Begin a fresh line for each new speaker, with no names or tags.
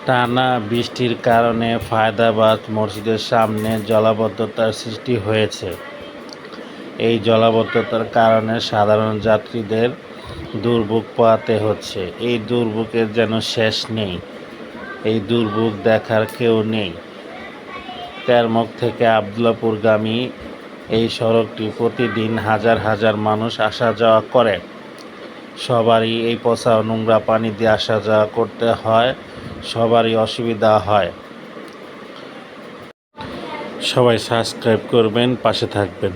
টানা বৃষ্টির কারণে ফায়দাবাদ মসজিদের সামনে জলাবদ্ধতার সৃষ্টি হয়েছে। এই জলাবদ্ধতার কারণে সাধারণ যাত্রীদের দুর্ভোগ পোহাতে হচ্ছে। এই দুর্ভোগের যেন শেষ নেই। এই দুর্ভোগ দেখার কেউ নেই। তেরমুখ থেকে আবদুল্লাহপুরগামী এই সড়কটি প্রতিদিন হাজার হাজার মানুষ আসা যাওয়া করে। সবারই এই পচা নোংরা পানি দিয়ে আসা যাওয়া করতে হয়, সবারই অসুবিধা হয়। সবাই সাবস্ক্রাইব করবেন, পাশে থাকবেন।